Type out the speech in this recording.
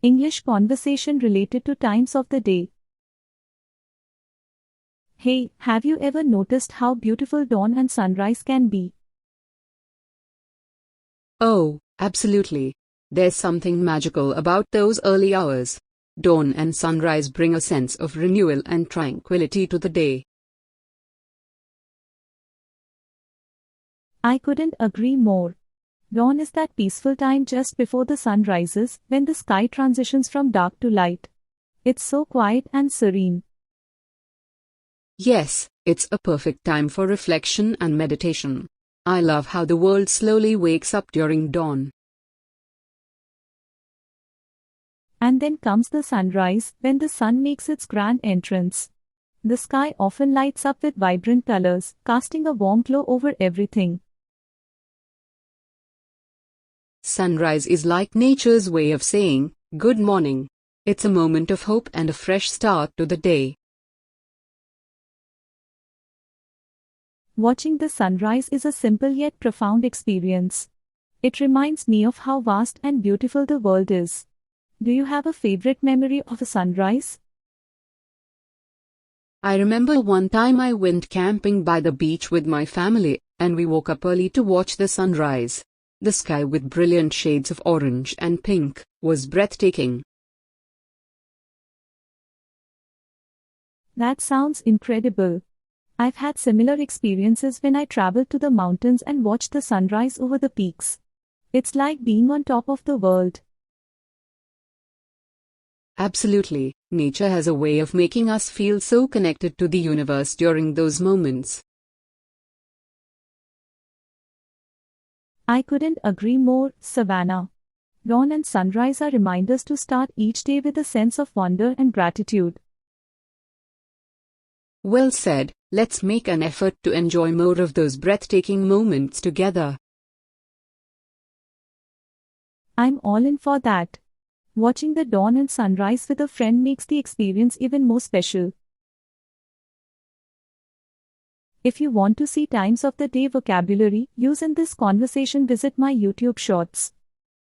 English conversation related to times of the day. Hey, have you ever noticed how beautiful dawn and sunrise can be? Oh, absolutely. There's something magical about those early hours. Dawn and sunrise bring a sense of renewal and tranquility to the day. I couldn't agree more. Dawn is that peaceful time just before the sun rises, when the sky transitions from dark to light. It's so quiet and serene. Yes, it's a perfect time for reflection and meditation. I love how the world slowly wakes up during dawn. And then comes the sunrise, when the sun makes its grand entrance. The sky often lights up with vibrant colors, casting a warm glow over everything. Sunrise is like nature's way of saying, "Good morning." It's a moment of hope and a fresh start to the day. Watching the sunrise is a simple yet profound experience. It reminds me of how vast and beautiful the world is. Do you have a favorite memory of a sunrise? I remember one time I went camping by the beach with my family, and we woke up early to watch the sunrise. The sky with brilliant shades of orange and pink was breathtaking. That sounds incredible. I've had similar experiences when I traveled to the mountains and watched the sunrise over the peaks. It's like being on top of the world. Absolutely, nature has a way of making us feel so connected to the universe during those moments. I couldn't agree more, Savannah. Dawn and sunrise are reminders to start each day with a sense of wonder and gratitude. Well said, let's make an effort to enjoy more of those breathtaking moments together. I'm all in for that. Watching the dawn and sunrise with a friend makes the experience even more special. If you want to see times of the day vocabulary used in this conversation, visit my YouTube shorts.